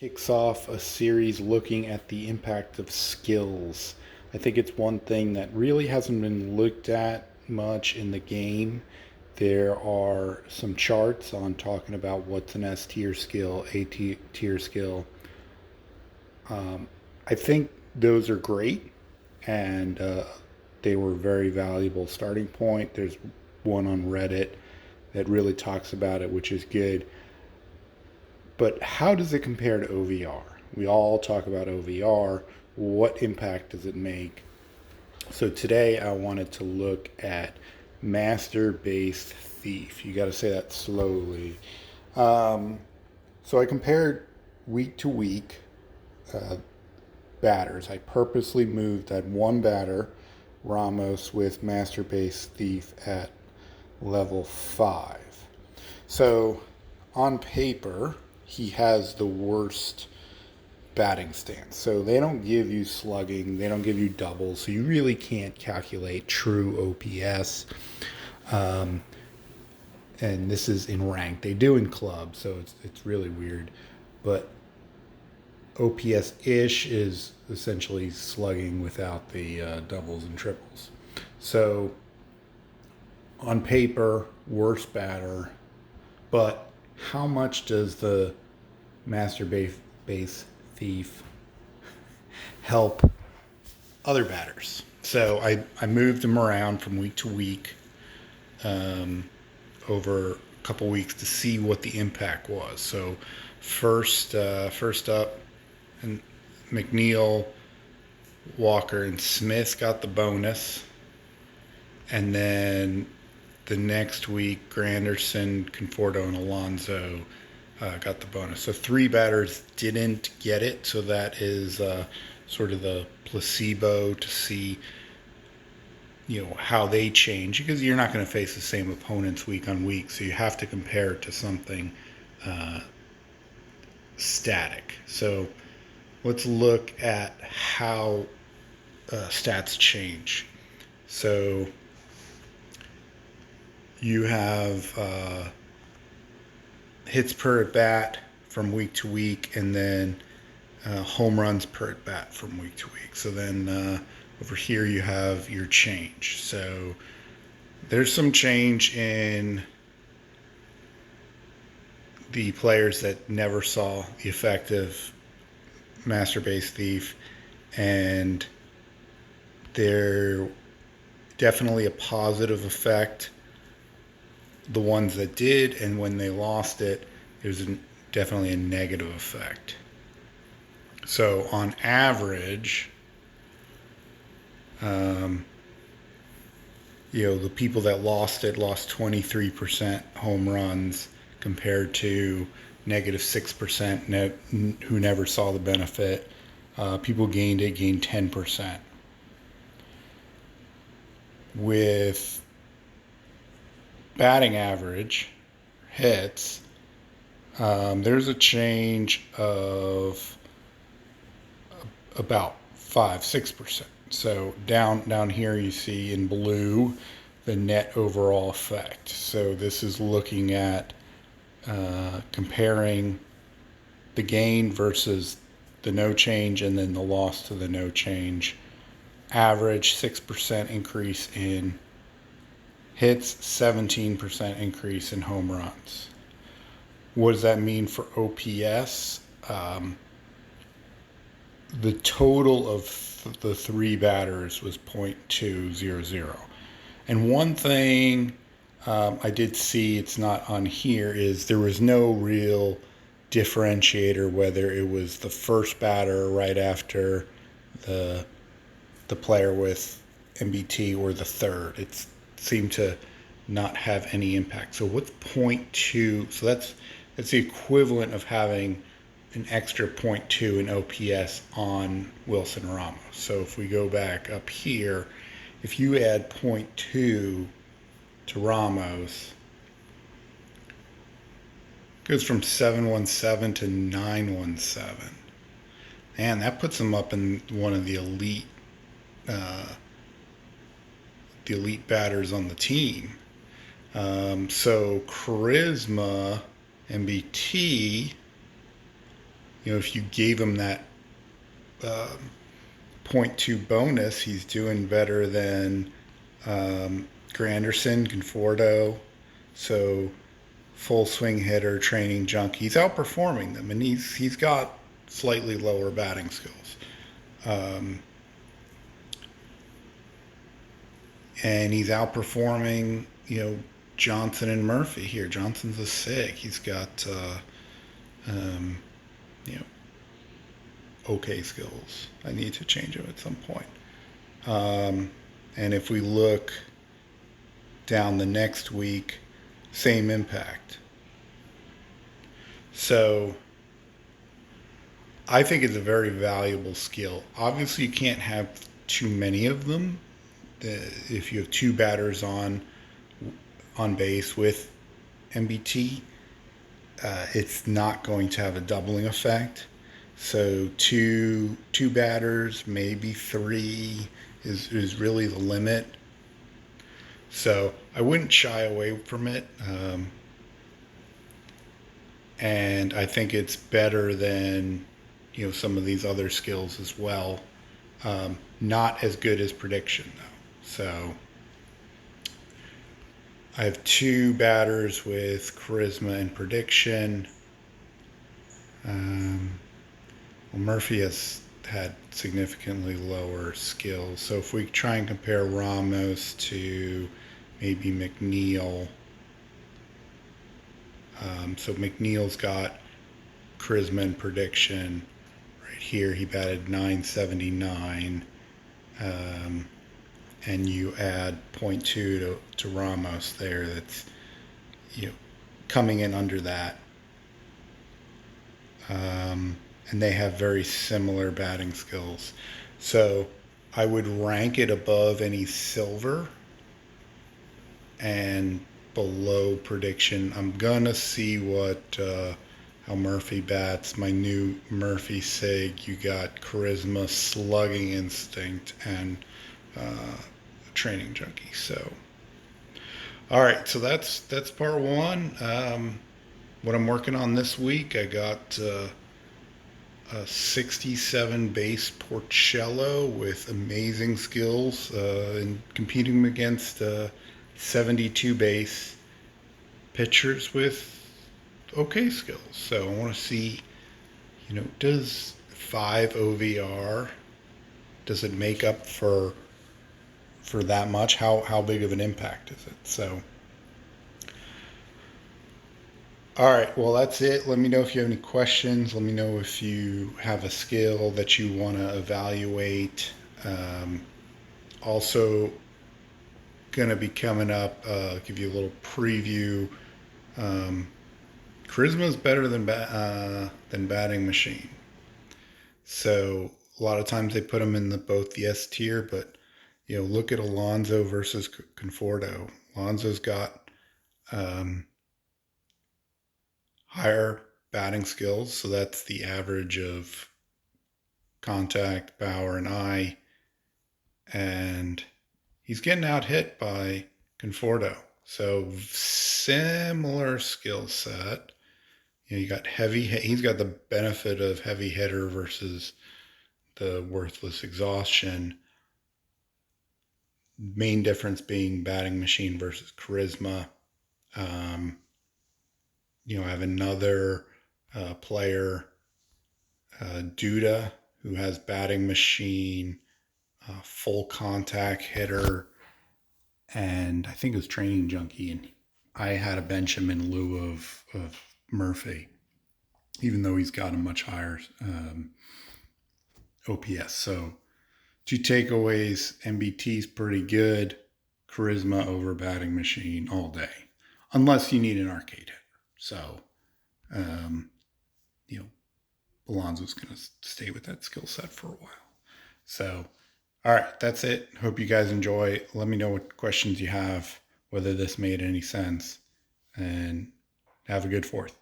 kicks off a series looking at the impact of skills. I think it's one thing that really hasn't been looked at much in the game. There are some charts on talking about what's an S tier skill, tier skill. I think those are great, and they were very valuable starting point. There's one on Reddit that really talks about it, which is good. But how does it compare to OVR? We all talk about OVR. What impact does it make? So today I wanted to look at master based thief. You got to say that slowly. So I compared week to week uh, batters. I purposely moved that one batter, Ramos, with master based thief at level 5. So on paper, he has the worst batting stance. So they don't give you slugging, they don't give you doubles, so you really can't calculate true OPS. Um, and this is in rank. They do in club, so it's really weird. But OPS ish is essentially slugging without the doubles and triples. So on paper, worst batter, but how much does the master base thief help other batters? So I moved him around from week to week over a couple weeks to see what the impact was. So first up, and McNeil, Walker, and Smith got the bonus, and then the next week, Granderson, Conforto, and Alonso got the bonus. So 3 batters didn't get it. So that is sort of the placebo to see, how they change, because you're not going to face the same opponents week on week. So you have to compare it to something static. So let's look at how stats change. So you have hits per at bat from week to week, and then home runs per at bat from week to week. So then over here you have your change. So there's some change in the players that never saw the effect of master base thief, and they're definitely a positive effect. The ones that did, and when they lost it, it was definitely a negative effect. So on average, the people that lost it lost 23% home runs compared to negative 6% who never saw the benefit. People gained 10%. With batting average hits, there's a change of about 5-6%. So down here you see in blue the net overall effect. So this is looking at comparing the gain versus the no change, and then the loss to the no change. Average 6% increase in hits, 17% increase in home runs. What does that mean for OPS? The total of the 3 batters was .200. And one thing I did see, it's not on here, is there was no real differentiator whether it was the first batter right after the player with MBT or the third. It seemed to not have any impact. So what's .2? So that's the equivalent of having an extra .2 in OPS on Wilson Ramos. So if we go back up here, if you add .2 to Ramos, it goes from 717 to 917. Man, that puts him up in one of the elite batters on the team. So charisma, MBT, if you gave him that point 0.2 bonus, he's doing better than Granderson, Conforto. So full swing hitter, training junkie. He's outperforming them, and he's got slightly lower batting skills. Um, and he's outperforming, Johnson and Murphy here. Johnson's a SIG. He's got, um, you know, okay skills. I need to change him at some point. And if we look down the next week, same impact. So I think it's a very valuable skill. Obviously, you can't have too many of them. If you have two batters on base with MBT, it's not going to have a doubling effect. So two batters, maybe three is really the limit. So I wouldn't shy away from it. And I think it's better than some of these other skills as well. Not as good as prediction though. So I have two batters with charisma and prediction. Well, Murphy has had significantly lower skills. So if we try and compare Ramos to maybe McNeil, so McNeil's got charisma and prediction. Right here, he batted 979. And you add 0.2 to Ramos there. That's coming in under that. And they have very similar batting skills. So I would rank it above any silver and below prediction. I'm gonna see how Murphy bats. My new Murphy SIG. You got charisma, slugging instinct, and training junkie. So, all right. So that's part one. What I'm working on this week, I got a 67 base Porcello with amazing skills and competing against 72 base pitchers with okay skills. So I want to see, does 5 OVR, does it make up for that much? How big of an impact is it? So all right, well, that's it. Let me know if you have any questions. Let me know if you have a skill that you want to evaluate. Also, going to be coming up, give you a little preview. Charisma is better than batting machine. So a lot of times they put them in both the S tier, but look at Alonso versus Conforto. Alonso's got higher batting skills, so that's the average of contact, power, and eye, and he's getting out hit by Conforto. So similar skill set. You got heavy hit. He's got the benefit of heavy hitter versus the worthless exhaustion. Main difference being batting machine versus charisma. I have another player, Duda, who has batting machine, full contact hitter, and I think it was training junkie. And I had to bench him in lieu of Murphy, even though he's got a much higher OPS. So 2 takeaways: MBT's pretty good, charisma over batting machine all day, unless you need an arcade hitter. So, Alonso's going to stay with that skill set for a while. So, all right, that's it. Hope you guys enjoy. Let me know what questions you have, whether this made any sense, and have a good 4th.